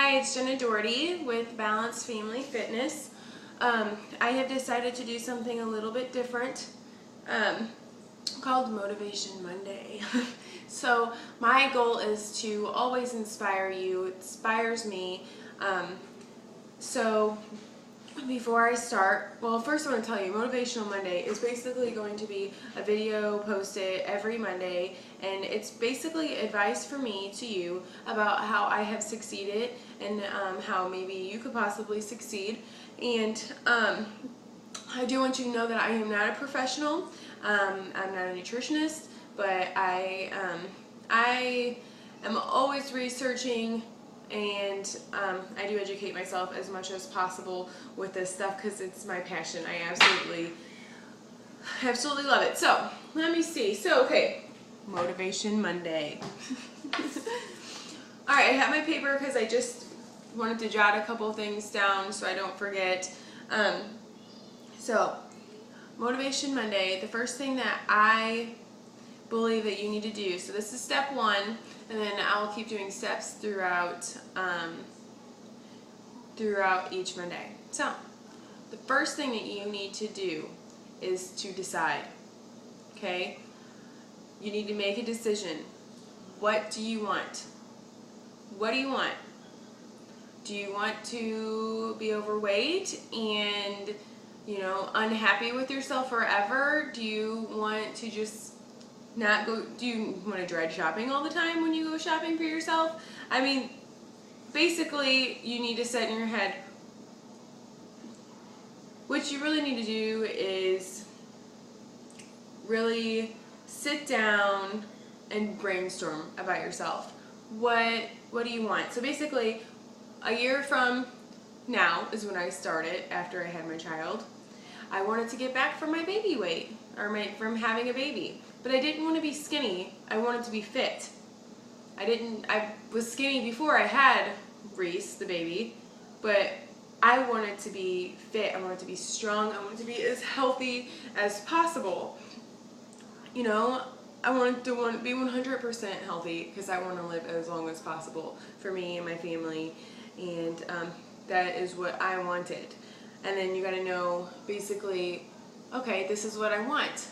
Hi, it's Jenna Doherty with Balanced Family Fitness. I have decided to do something a little bit different called Motivation Monday. So my goal is to always inspire you. It inspires me. So before I start, well, first I want to tell you, Motivational Monday is basically going to be a video posted every Monday, and it's basically advice for me to you about how I have succeeded and how maybe you could possibly succeed. And I do want you to know that I am not a professional. I'm not a nutritionist, but I am always researching, and I do educate myself as much as possible with this stuff because it's my passion. I absolutely love it. So let me see. So okay, Motivation Monday. All right, I have my paper because I just wanted to jot a couple things down so I don't forget. So Motivation Monday, the first thing that I believe that you need to do, so this is step one, and then I'll keep doing steps throughout each Monday. So the first thing that you need to do is to decide. Okay, you need to make a decision. What do you want? What do you want? Do you want to be overweight and unhappy with yourself forever? Do you want to just not go? Do you want to dread shopping all the time when you go shopping for yourself? I mean, basically, you need to set in your head, what you really need to do is really sit down and brainstorm about yourself. What do you want? So basically, a year from now is when I started after I had my child. I wanted to get back from my baby weight, or from having a baby. But I didn't want to be skinny. I wanted to be fit. I was skinny before I had Reese, the baby, but I wanted to be fit. I wanted to be strong. I wanted to be as healthy as possible. I wanted to be 100% healthy because I want to live as long as possible for me and my family, and that is what I wanted. And then you got to know, basically, okay, this is what I want.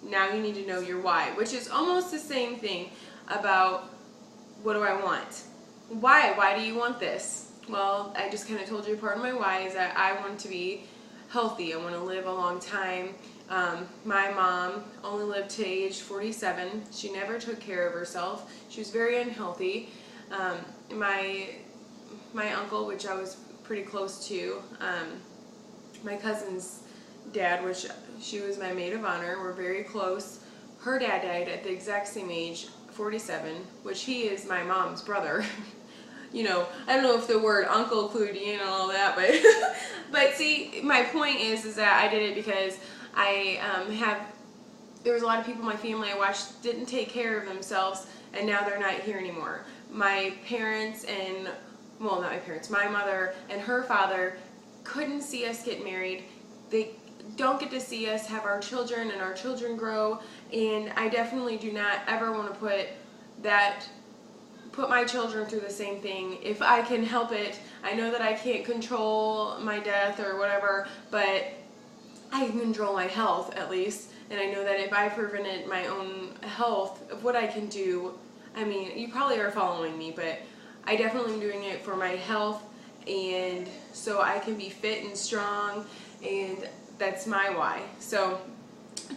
Now you need to know your why, which is almost the same thing about what do I want? Why? Why do you want this? Well, I just kind of told you part of my why is that I want to be healthy. I want to live a long time. My mom only lived to age 47. She never took care of herself. She was very unhealthy. My uncle, which I was pretty close to, my cousin's dad, which she was my maid of honor, we're very close. Her dad died at the exact same age, 47, which he is my mom's brother. I don't know if the word uncle included and all that, but see, my point is that I did it because there was a lot of people in my family I watched didn't take care of themselves, and now they're not here anymore. My parents not my parents, my mother and her father couldn't see us get married. They don't get to see us have our children and our children grow, and I definitely do not ever want to put my children through the same thing if I can help it. I know that I can't control my death or whatever, but I can control my health at least, and I know that if I prevented my own health, of what I can do. I mean, you probably are following me, but I definitely am doing it for my health, and so I can be fit and strong, and that's my why. So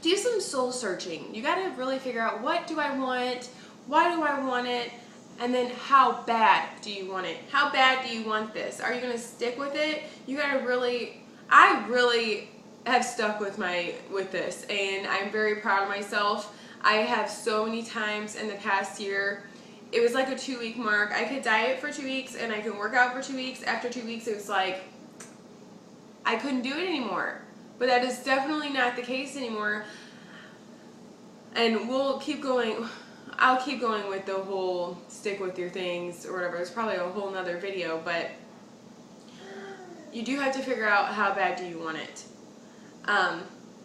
do some soul searching. You got to really figure out, what do I want? Why do I want it? And then how bad do you want it? How bad do you want this? Are you going to stick with it? You got to I really have stuck with this, and I'm very proud of myself. I have so many times in the past year, it was like a 2-week mark. I could diet for 2 weeks and I could work out for 2 weeks. After 2 weeks, it was like I couldn't do it anymore. But that is definitely not the case anymore. And we'll keep going. I'll keep going with the whole stick with your things or whatever. It's probably a whole nother video, but you do have to figure out how bad do you want it.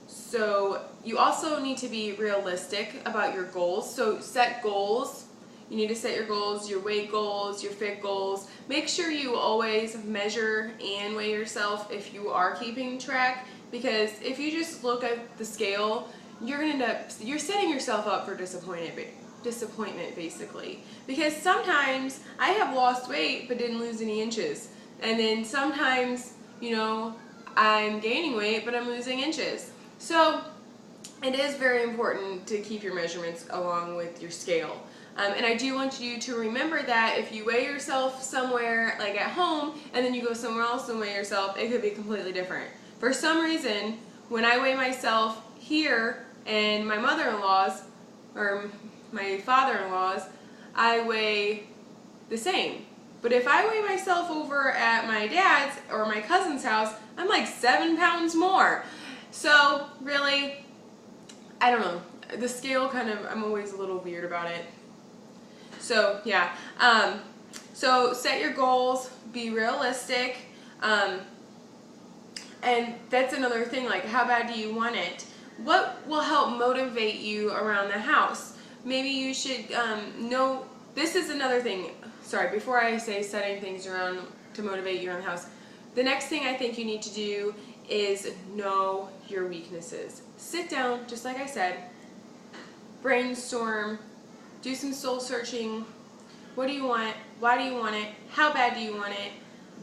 So you also need to be realistic about your goals. So set goals. You need to set your goals, your weight goals, your fit goals. Make sure you always measure and weigh yourself if you are keeping track, because if you just look at the scale, you're setting yourself up for disappointment basically. Because sometimes I have lost weight but didn't lose any inches. And then sometimes, I'm gaining weight but I'm losing inches. So it is very important to keep your measurements along with your scale. And I do want you to remember that if you weigh yourself somewhere, like at home, and then you go somewhere else and weigh yourself, it could be completely different. For some reason, when I weigh myself here and my mother-in-law's, or my father-in-law's, I weigh the same. But if I weigh myself over at my dad's or my cousin's house, I'm like 7 pounds more. So really, I don't know. The scale I'm always a little weird about it. So yeah, so set your goals, be realistic, and that's another thing, like how bad do you want it? What will help motivate you around the house? Maybe you should know, this is another thing, sorry, before I say setting things around to motivate you around the house, the next thing I think you need to do is know your weaknesses. Sit down, just like I said, brainstorm, do some soul searching. What do you want? Why do you want it? How bad do you want it?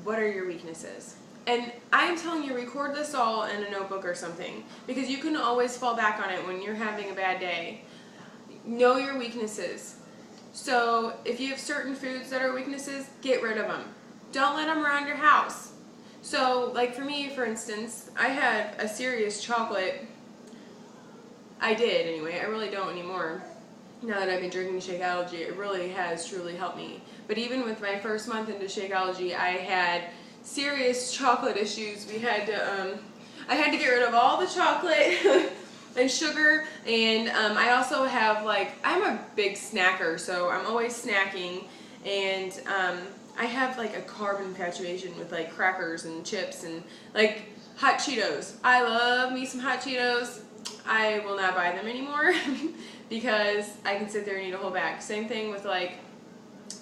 What are your weaknesses? And I'm telling you, record this all in a notebook or something, because you can always fall back on it when you're having a bad day. Know your weaknesses. So if you have certain foods that are weaknesses, get rid of them. Don't let them around your house. So like for me, for instance, I had a serious chocolate. I did anyway. I really don't anymore. Now that I've been drinking Shakeology, it really has truly helped me. But even with my first month into Shakeology, I had serious chocolate issues. I had to get rid of all the chocolate and sugar, and I also have I'm a big snacker, so I'm always snacking, and I have a carb infatuation with crackers and chips and hot Cheetos. I love me some hot Cheetos. I will not buy them anymore because I can sit there and eat a whole bag. Same thing with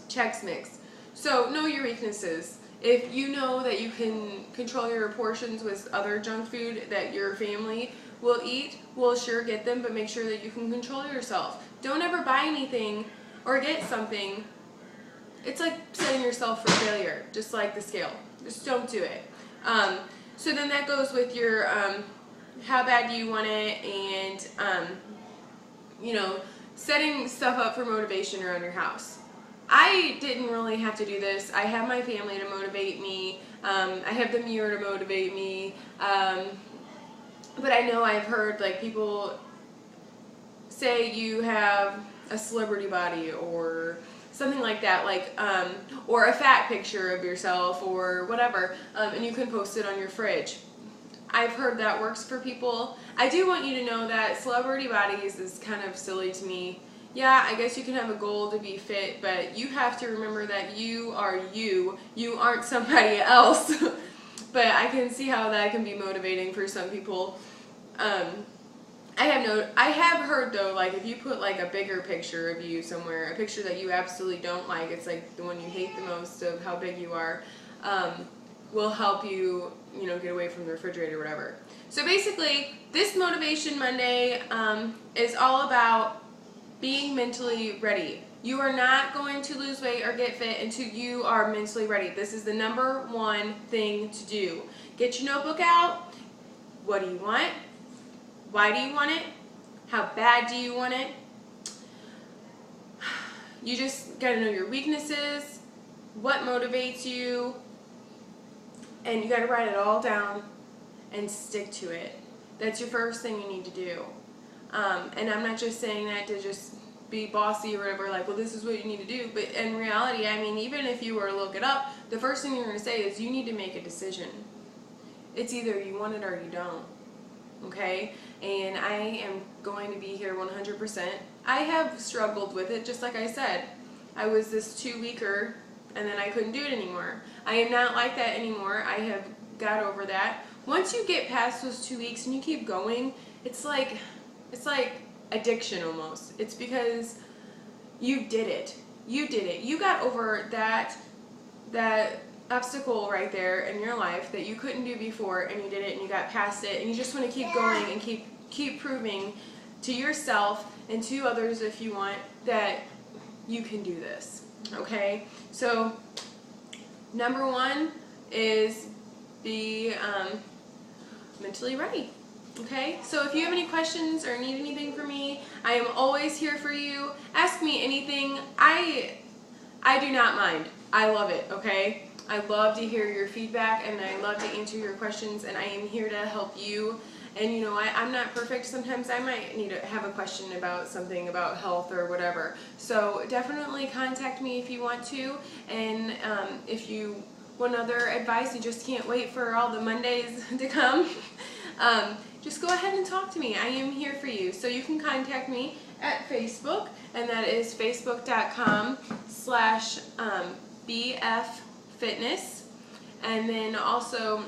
Chex Mix. So know your weaknesses. If you know that you can control your portions with other junk food that your family will eat, well, sure, get them, but make sure that you can control yourself. Don't ever buy anything or get something. It's like setting yourself for failure, just like the scale. Just don't do it. So then that goes with your how bad do you want it, and setting stuff up for motivation around your house. I didn't really have to do this. I have my family to motivate me. I have the mirror to motivate me. But I know I've heard people say you have a celebrity body or something like that, or a fat picture of yourself or whatever, and you can post it on your fridge. I've heard that works for people. I do want you to know that celebrity bodies is kind of silly to me. Yeah, I guess you can have a goal to be fit, but you have to remember that you are you. You aren't somebody else. But I can see how that can be motivating for some people. I have heard though, if you put a bigger picture of you somewhere, a picture that you absolutely don't like, it's the one you hate the most of how big you are, will help you, get away from the refrigerator or whatever. So basically, this Motivation Monday is all about being mentally ready. You are not going to lose weight or get fit until you are mentally ready. This is the number one thing to do. Get your notebook out. What do you want? Why do you want it? How bad do you want it? You just got to know your weaknesses, what motivates you, and you got to write it all down and stick to it. That's your first thing you need to do. And I'm not just saying that to just be bossy or whatever, well, this is what you need to do. But in reality, even if you were to look it up, the first thing you're going to say is you need to make a decision. It's either you want it or you don't. Okay? And I am going to be here 100%. I have struggled with it, just like I said. I was this 2-weeker, and then I couldn't do it anymore. I am not like that anymore. I have got over that. Once you get past those 2 weeks and you keep going, it's like addiction almost. It's because you did it. You did it. You got over that obstacle right there in your life that you couldn't do before, and you did it, and you got past it, and you just want to keep going and keep proving to yourself and to others, if you want, that you can do this. Okay? So number one is be mentally ready. Okay? So if you have any questions or need anything from me, I am always here for you. Ask me anything. I do not mind. I love it, okay? I love to hear your feedback, and I love to answer your questions, and I am here to help you. And you know what? I'm not perfect. Sometimes I might need to have a question about something about health or whatever. So definitely contact me if you want to. And if you want other advice, you just can't wait for all the Mondays to come, just go ahead and talk to me. I am here for you. So you can contact me at Facebook, and that is facebook.com/BFFitness. And then also,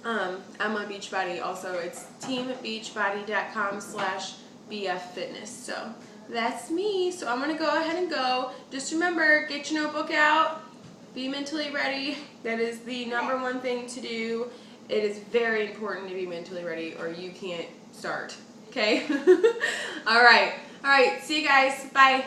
I'm on Beachbody also. It's teambeachbody.com/BFFitness. So that's me. So I'm going to go ahead and go. Just remember, get your notebook out. Be mentally ready. That is the number one thing to do. It is very important to be mentally ready, or you can't start. Okay? All right. See you guys. Bye.